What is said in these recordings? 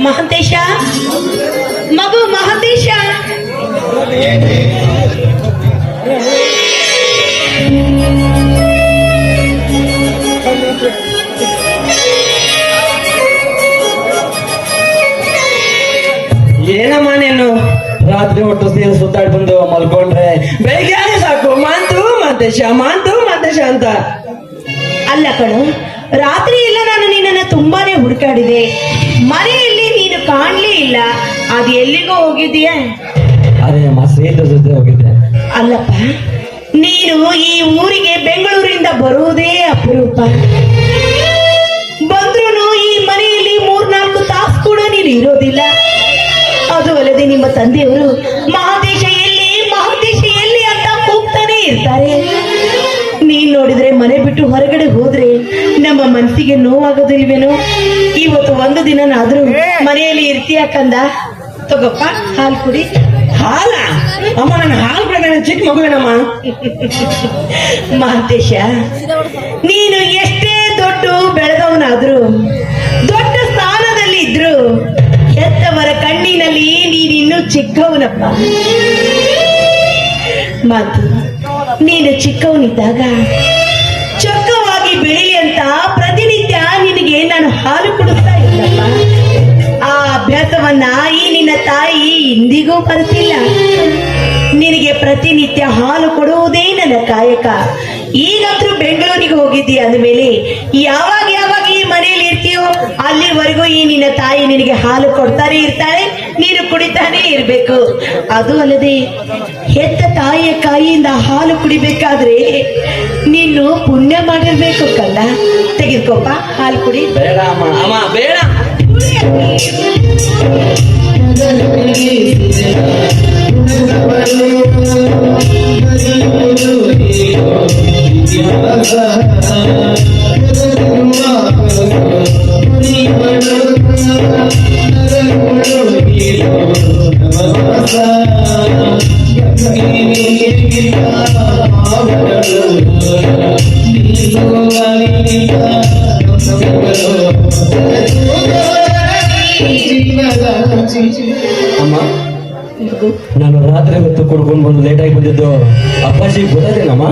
ಮಹಂತೇಶ, ಮಗು ಮಹಂತೇಶ, ಏನಮ್ಮ ನೀನು ರಾತ್ರಿ ಹೊಟ್ಟು ಸೇರಿ ಸುತ್ತಾಡಿ ಬಂದು ಮಲ್ಕೊಂಡ್ರೆ ಬೆಳಿಗ್ಗೆ ಸಾಕು ಮಹಂತೇಶ ಅಂತ. ಅಲ್ಲ ಕಣು, ರಾತ್ರಿ ಎಲ್ಲ ನಾನು ನಿನ್ನನ್ನು ತುಂಬಾನೇ ಹುಡುಕಾಡಿದೆ. ಮನೆಯಲ್ಲಿ ನೀನು ಕಾಣ್ಲೇ ಇಲ್ಲ. ಅದು ಎಲ್ಲಿಗೋ ಹೋಗಿದೀಯ? ಅದೇ ನಮ್ಮ ಸ್ನೇಹಿತರ ಜೊತೆ ಹೋಗಿದ್ದೆ. ಅಲ್ಲಪ್ಪ, ನೀನು ಈ ಊರಿಗೆ ಬೆಂಗಳೂರಿಂದ ಬರುವುದೇ ಅಪರೂಪ. ಬಂದ್ರೂ ಈ ಮನೆಯಲ್ಲಿ 3-4 ತಾಸು ಕೂಡ ನೀನು ಇರೋದಿಲ್ಲ. ಅದು ಅಲ್ಲದೆ ನಿಮ್ಮ ತಂದೆಯವರು ಮಹಂತೇಶ ಎಲ್ಲಿ ಅಂತ ಕೂಗ್ತಾನೆ ಇರ್ತಾರೆ. ನೀನ್ ನೋಡಿದ್ರೆ ಮನೆ ಬಿಟ್ಟು ಹೊರಗಡೆ ಹೋದ್ರೆ ನಮ್ಮ ಮನಸ್ಸಿಗೆ ನೋವಾಗೋದಿಲ್ವೇನೋ? ಇವತ್ತು ಒಂದು ದಿನನಾದ್ರೂ ಮನೆಯಲ್ಲಿ ಇರ್ತೀಯ ಕಂದ? ತಗೋಪ್ಪ, ಹಾಲು ಕುಡಿ. ಹಾಲ ಅಮ್ಮ, ನನ್ನ ಹಾಲು ಕೂಡ ಚಿಕ್ಕ ಮಗುವೇನಮ್ಮ. ಮಹಂತೇಶ, ನೀನು ಎಷ್ಟೇ ದೊಡ್ಡ ಬೆಳೆದವನಾದ್ರೂ, ದೊಡ್ಡ ಸ್ಥಾನದಲ್ಲಿ ಇದ್ರು, ಹೆತ್ತವರ ಕಣ್ಣಿನಲ್ಲಿ ನೀನಿನ್ನೂ ಚಿಕ್ಕವನಪ್ಪ. ಮಾತು, ನೀನು ಚಿಕ್ಕವನಿದ್ದಾಗ ಚೊಕ್ಕವಾಗಿ ಬೆಳೀಲಿ ಅಂತ ಪ್ರತಿನಿತ್ಯ ನಿನಗೆ ನಾನು ಹಾಲು ಕೊಡುತ್ತಾ ಇಲ್ಲಪ್ಪ. ಆ ಅಭ್ಯಾಸವನ್ನ ಈ ನಿನ್ನ ತಾಯಿ ಇಂದಿಗೂ ಬರ್ತಿಲ್ಲ. ನಿನಗೆ ಪ್ರತಿನಿತ್ಯ ಹಾಲು ಕೊಡುವುದೇ ನನ್ನ ಕಾಯಕ. ಈಗಂತೂ ಬೆಂಗಳೂರಿಗೆ ಹೋಗಿದ್ದೀಯ ಅಂದಮೇಲೆ ಯಾವಾಗ ಈ ಮನೆಯಲ್ಲಿ ಇರ್ತೀಯೋ ಅಲ್ಲಿವರೆಗೂ ಈ ನಿನ್ನ ತಾಯಿ ನಿನಗೆ ಹಾಲು ಕೊಡ್ತಾನೆ ಇರ್ತಾಳೆ, ನೀನು ಕುಡಿತಾನೆ ಇರ್ಬೇಕು. ಅದು ಅಲ್ಲದೆ ಹೆತ್ತ ತಾಯಿಯ ಕಾಯಿಯಿಂದ ಹಾಲು ಕುಡಿಬೇಕಾದ್ರೆ ನೀನು ಪುಣ್ಯ ಮಾಡಿರ್ಬೇಕು ಕಲ್ಲ. ತೆಗೆದುಕೊಪ್ಪ, ಹಾಲು ಕುಡಿ. ಬೇಡ ಅಮ್ಮ ಬೇಡ. ಅಮ್ಮ, ನಾನು ರಾತ್ರಿ ಹೊತ್ತು ಕುಡ್ಕೊಂಡು ಬಂದು ಲೇಟಾಗಿ ಬಂದಿದ್ದು ಅಪ್ಪಾಜಿ ಗೊತ್ತಾದೇನಮ್ಮ?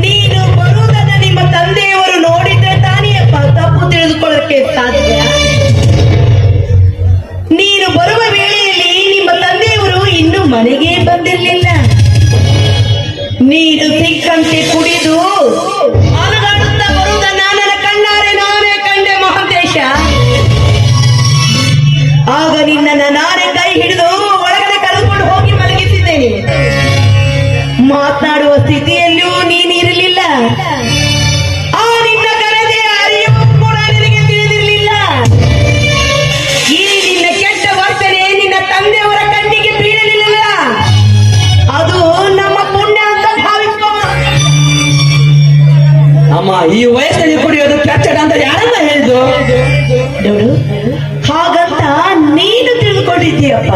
ನೀನು ಬರುವುದನ್ನ ನಿಮ್ಮ ತಂದೆಯವರು ನೋಡಿದ್ರೆ ತಾನೇಯಪ್ಪ ತಪ್ಪು ತಿಳಿದುಕೊಳ್ಳಕ್ಕೆ ಸಾಧ್ಯ. ನೀನು ಬರುವ ವೇಳೆಯಲ್ಲಿ ನಿಮ್ಮ ತಂದೆಯವರು ಇನ್ನೂ ಮನೆಗೆ ಬಂದಿರಲಿಲ್ಲ. ನೀನು ಸಿಕ್ಕಂತೆ ಕುಡಿದು ಅಲುಗಾಡುತ್ತಾ ಬರುವುದನ್ನ ನನ್ನ ಕಣ್ಣಾರೆ ನಾನೇ ಕಂಡೆ ಮಹಂತೇಶ. ಆಗ ನಿನ್ನನ್ನು ನಾನೇ ಕೈ ಹಿಡಿದು ಒಳಗಡೆ ಕರೆದುಕೊಂಡು ಹೋಗಿ ಮಲಗಿಸಿದ್ದೇನೆ. ಮಾತನಾಡುವ ಸ್ಥಿತಿಯಲ್ಲಿಯೂ ನೀನಿರಲಿಲ್ಲ. ಆ ನಿನ್ನ ಕರೆದೆ ಅರಿವು ಕೂಡ ನಿನಗೆ ತಿಳಿದಿರಲಿಲ್ಲ. ಈ ನಿನ್ನ ಕೆಟ್ಟ ವರ್ತನೆ ನಿನ್ನ ತಂದೆಯವರ ಕಣ್ಣಿಗೆ ಬೀಳಲಿಲ್ಲ. ಅದು ನಮ್ಮ ಪುಣ್ಯ ಅಂತ ಭಾವಿಸ್ಕೋ. ಅಮ್ಮ, ಈ ವಯಸ್ಸಲ್ಲಿ ಕುಡಿಯೋದು ಕೆಚ್ಚಡ ಅಂತ ಯಾರನ್ನ ಹೇಳಿದ್ದು? ನೋಡು, ಹಾಗಂತ ನೀನು ತಿಳಿದುಕೊಂಡಿದ್ದೀಯಪ್ಪ.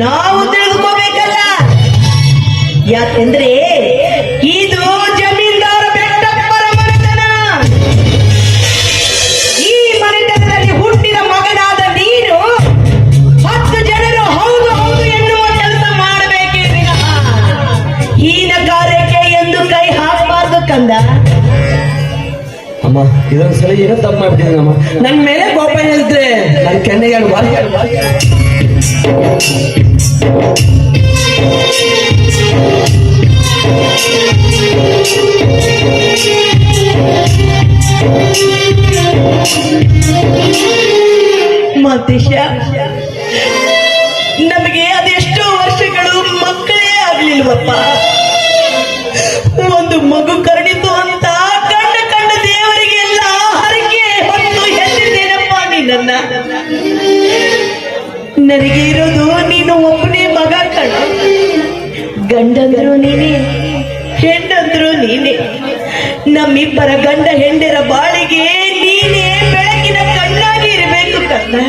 ನಾವು ತಿಳಿದುಕೋಬೇಕಲ್ಲ. ಯಾಕೆಂದ್ರೆ ಇದು ಜಮೀನ್ದಾರ ಬೆಟ್ಟಪ್ಪರ ಮನೆತನ. ಈ ಮನೆತನದಲ್ಲಿ ಹುಟ್ಟಿದ ಮಗನಾದ ನೀನು 10 ಜನರು ಹೌದು ಎನ್ನುವ ಕೆಲಸ ಮಾಡಬೇಕೇ ವಿನಃ ಹೀನ ಕಾರ್ಯಕ್ಕೆ ಎಂದು ಕೈ ಹಾಕಬಾರ್ದು ಕಂದ. ಅಮ್ಮ, ಇದೊಂದ್ಸಲ ಏನೋ ತಪ್ಪು ಮಾಡ್ಬಿಟ್ಟಿದ್ದೀನಮ್ಮ. ನನ್ನ ಮೇಲೆ ಕೋಪ ಹೇಳ್ತಾರೆ. ನನ್ನ ಕೆನ್ನೆಗೆ ಮಹಂತೇಶ, ನಮಗೆ ಅದೆಷ್ಟೋ ವರ್ಷಗಳು ಮಕ್ಕಳೇ ಆಗ್ಲಿಲ್ವಪ್ಪ. ಒಂದು ಮಗು ಕರುಣಿತು ಅಂತ ಕಂಡ ದೇವರಿಗೆಲ್ಲ ಹರಕೆ ಹೊತ್ತು ಹೆಸರಿದ್ದೇನಪ್ಪ ನಿನ್ನ. ನನಗೆ ಇರೋದು ನೀನು ಒಬ್ಬನೇ ಮಗ ಕಣ. ಗಂಡಂದ್ರು ನೀನೇ, ಹೆಣ್ಣಂದ್ರು ನೀನೇ. ನಮ್ಮಿಬ್ಬರ ಗಂಡ ಹೆಂಡರ ಬಾಳಿಗೆ ನೀನೇ ಬೆಳಕಿನ ಕಣ್ಣಾಗಿ ಇರಬೇಕು ಕಣ್ಣ.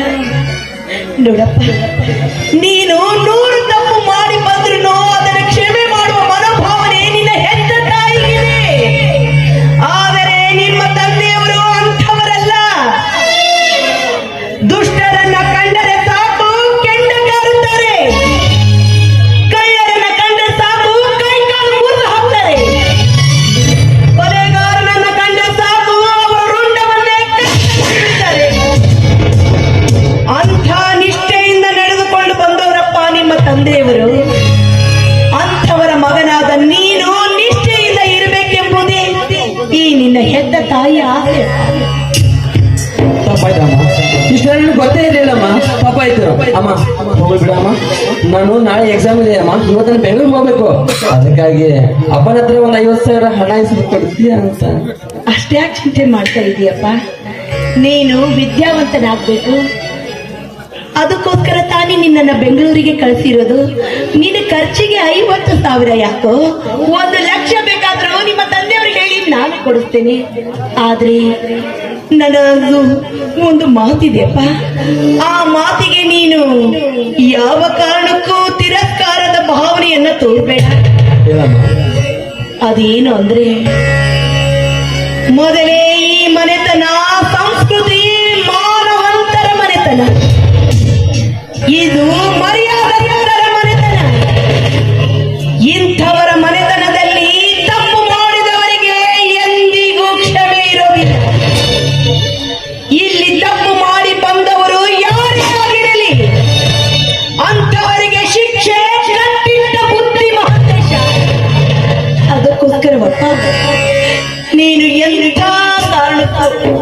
ನೋಡಪ್ಪ, ನೀನು 100 ತಪ್ಪು ಅಮ್ಮ ಹೋಗಿ ಬಿಡಮ್ಮ, ನಾನು ನಾಳೆ ಎಕ್ಸಾಮ್ ಇದೆ ಅಮ್ಮ, ಇವತ್ತು ನಾನು ಬೆಂಗಳೂರಿಗೆ ಹೋಗ್ಬೇಕು. ಅದಕ್ಕಾಗಿ ಅಪ್ಪನ ಹತ್ರ ಒಂದು 50,000 ಹಣ ಇಸ್ಕೊಂಡು ಕೊಡ್ತೀಯ ಅಂತ. ಅಷ್ಟ್ಯಾಕೆ ಚಿಂತೆ ಮಾಡ್ತಾ ಇದೀಯಪ್ಪ? ನೀನು ವಿದ್ಯಾವಂತನಾಗ್ಬೇಕು, ಅದಕ್ಕೋಸ್ಕರ ತಾನೇ ನಿನ್ನನ್ನ ಬೆಂಗಳೂರಿಗೆ ಕಳಿಸಿರೋದು. ನಿನ್ನ ಖರ್ಚಿಗೆ 50,000 ಯಾಕೋ? 1,00,000 ಬೇಕಾದ್ರೂ ನಿಮ್ಮ ತಂದೆಯವ್ರಿಗೆ ಹೇಳಿ ನಾನು ಕೊಡಿಸ್ತೇನೆ. ಆದ್ರೆ ನನ್ನದು ಒಂದು ಮಾತಿದೆಯಪ್ಪ, ಆ ಮಾತಿಗೆ ನೀನು ಯಾವ ಕಾರಣಕ್ಕೂ ತಿರಸ್ಕಾರದ ಭಾವನೆಯನ್ನ ತೋರ್ಬೇಡ. ಹೇಳಮ್ಮ. ಅದೇನು ಅಂದ್ರೆ, ಮೊದಲೇ ಈ ಮನೆತನ ಸಂಸ್ಕೃತಿ ಮಾನವಂತರ ಮನೆತನ, ಇದು ಮರ್ಯಾದೆಯುಳ್ಳವರ ಮನೆತನ. ಇಂಥವರ ಮನೆತನದಲ್ಲಿ ತಪ್ಪು ಮಾಡಿದವರಿಗೆ ಎಂದಿಗೂ ಕ್ಷಮೆ ಇರೋದಿಲ್ಲ. ಇಲ್ಲಿ ತಪ್ಪು ಮಾಡಿ ಬಂದವರು ಯಾರೇ ಆಗಿರಲಿ, ಅಂಥವರಿಗೆ ಶಿಕ್ಷೆ ಕಟ್ಟಿಟ್ಟ ಬುದ್ಧಿ ಮಹಾದೇಶ. ಅದಕ್ಕೋಸ್ಕರವಪ್ಪ, ನೀನು ಎಂಥ ಕಾರಣಕ್ಕೂ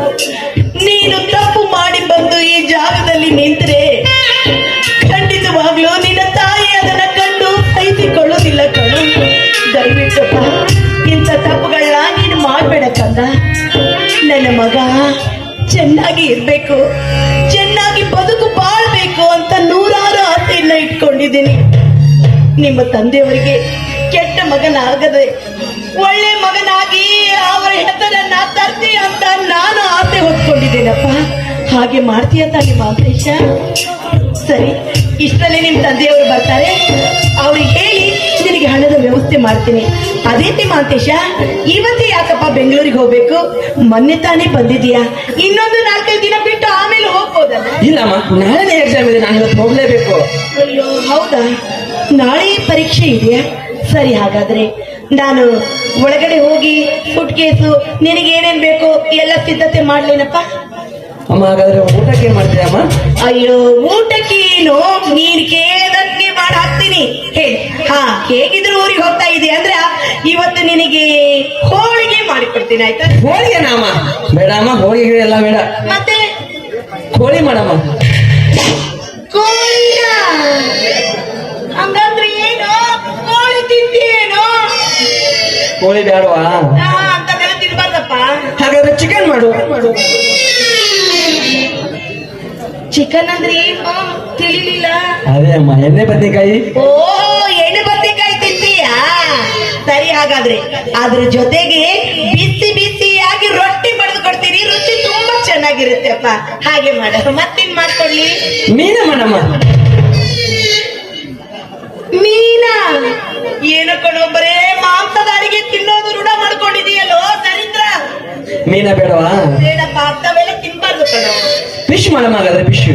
ನೀನು ತಪ್ಪು ಮಾಡಿ ಬಂದು ಈ ಜಾಗದಲ್ಲಿ ನಿಂತರೆ ಖಂಡಿತವಾಗ್ಲೂ ನಿನ್ನ ತಾಯಿ ಅದನ್ನ ಕಂಡು ಸಹಿಸಿಕೊಳ್ಳುವುದಿಲ್ಲ ಕಣು. ದಯವಿಟ್ಟಪ್ಪ ಇಂಥ ತಪ್ಪುಗಳನ್ನ ನೀನು ಮಾಡಬೇಡ ಕಂದ. ನನ್ನ ಮಗ ಚೆನ್ನಾಗಿ ಇರ್ಬೇಕು, ಚೆನ್ನಾಗಿ ಬದುಕು ಬಾಳ್ಬೇಕು ಅಂತ ನೂರಾರು ಆಸೆಯನ್ನ ಇಟ್ಕೊಂಡಿದ್ದೀನಿ. ನಿಮ್ಮ ತಂದೆಯವರಿಗೆ ಕೆಟ್ಟ ಮಗನಾಗದೆ ಒಳ್ಳೆ ಮಗನಾಗಿ ಅವರ ಹೆಸರನ್ನ ತರ್ತಿ ಅಂತ ನಾನು ಆಸೆ ಹೊತ್ಕೊಂಡಿದ್ದೇನಪ್ಪ. ಹಾಗೆ ಮಾಡ್ತೀಯ ತಾನೆ ಮಾಂತೇಶ? ಸರಿ, ಇಷ್ಟರಲ್ಲಿ ನಿಮ್ ತಂದೆಯವರು ಬರ್ತಾರೆ, ಅವ್ರಿಗೆ ಹೇಳಿ ನಿನಗೆ ಹಣದ ವ್ಯವಸ್ಥೆ ಮಾಡ್ತೀನಿ. ಅದೇಂತಿ ಮಾಂತೇಶ, ಇವತ್ತೇ ಯಾಕಪ್ಪ ಬೆಂಗಳೂರಿಗೆ ಹೋಗ್ಬೇಕು? ಮೊನ್ನೆ ತಾನೇ ಬಂದಿದೀಯಾ, ಇನ್ನೊಂದು 4-5 ದಿನ ಬಿಟ್ಟು ಆಮೇಲೆ ಹೋಗ್ಬೋದಲ್ಲ? ಇಲ್ಲಮ್ಮ, ನಾಳೆನೇ ಎಕ್ಸಾಮ್ ಇದೆ, ನಾನು ಇವತ್ತು ಹೋಗ್ಲೇಬೇಕು. ಅಯ್ಯೋ ಹೌದಾ, ನಾಳೆ ಪರೀಕ್ಷೆ ಇದೆಯಾ? ಸರಿ, ಹಾಗಾದ್ರೆ ನಾನು ಒಳಗಡೆ ಹೋಗಿ ಸುಟ್ಕೇಸು ನಿನಗೆ ಏನೇನ್ ಬೇಕು ಎಲ್ಲ ಸಿದ್ಧತೆ ಮಾಡ್ಲೇನಪ್ಪ. ಅಮ್ಮ, ಹಾಗಾದ್ರೆ ಊಟಕ್ಕೆ ಏನ್ ಮಾಡ್ತೀಯ ಅಮ್ಮ? ಅಯ್ಯೋ ಊಟಕ್ಕೆ ಏನು, ನೀನ್ ಕೇಳದಂಗೆ ಮಾಡಿ ಹಾಕ್ತೀನಿ. ಹಾ, ಹೇಗಿದ್ರು ಊರಿಗೆ ಹೋಗ್ತಾ ಇದೀಯ ಅಂದ್ರೆ ಇವತ್ತು ನಿನಗೆ ಹೋಳಿಗೆ ಮಾಡಿಕೊಡ್ತೀನಿ, ಆಯ್ತಾ? ಹೋಳಿಗೆನಾ ಅಮ್ಮ? ಬೇಡ ಅಮ್ಮ, ಹೋಳಿಗೆ ಎಲ್ಲ ಬೇಡ, ಮತ್ತೆ ಕೋಳಿ ಮಾಡಮ್ಮ. ಕೋಳಿನ? ಹಂಗಂದ್ರೆ ಏನು? ಕೋಳಿ ತಿಂತೀಯೇನು? ಕೋಳಿ ಬೇಡವಾ? ಅಂತದೆಲ್ಲ ತಿನ್ಬಾರ್ದಪ್ಪ. ಹಾಗಾದ್ರೆ ಚಿಕನ್ ಮಾಡು. ಚಿಕನ್ ಅಂದ್ರೆ ಏನು ತಿಳಿಲಿಲ್ಲ? ಅದೇ ಅಮ್ಮ, ಎಣ್ಣೆ ಬದನೆಕಾಯಿ. ಓ, ಎಣ್ಣೆ ಬದನೆಕಾಯಿ ತಿಂತೀಯಾ? ಸರಿ, ಹಾಗಾದ್ರೆ ಅದ್ರ ಜೊತೆಗೆ ಬಿಸಿ ಬಿಸಿಯಾಗಿ ರೊಟ್ಟಿ ಬಡಿದು ಕೊಡ್ತೀನಿ, ರುಚಿ ತುಂಬಾ ಚೆನ್ನಾಗಿರುತ್ತೆ ಅಪ್ಪ. ಹಾಗೆ ಮಾಡ. ಮತ್ತೇನ್ ಮಾಡ್ಕೊಡ್ಲಿ? ಮೀನ ಮಾಡಮ್ಮ. ಮೀನಾ? ಏನು ಕೊಡು, ಬರೇ ಮಾಂಸದ ಅಡಿಗೆ ತಿನ್ನೋದು ರೂಢ ಮಾಡ್ಕೊಂಡಿದೀಯಲ್ಲೋ ದರಿದ್ರ. ಮೀನ ಬೇಡವಾ? ಬೇಡಪ್ಪ, ಅಂತವೆಲ್ಲ ತಿನ್ಬಾರ್ದು ಕಣೋ. ಫಿಶ್ ಮಾಡಮ್ಮ, ಹಾಗಾದ್ರೆ ಫಿಶ್.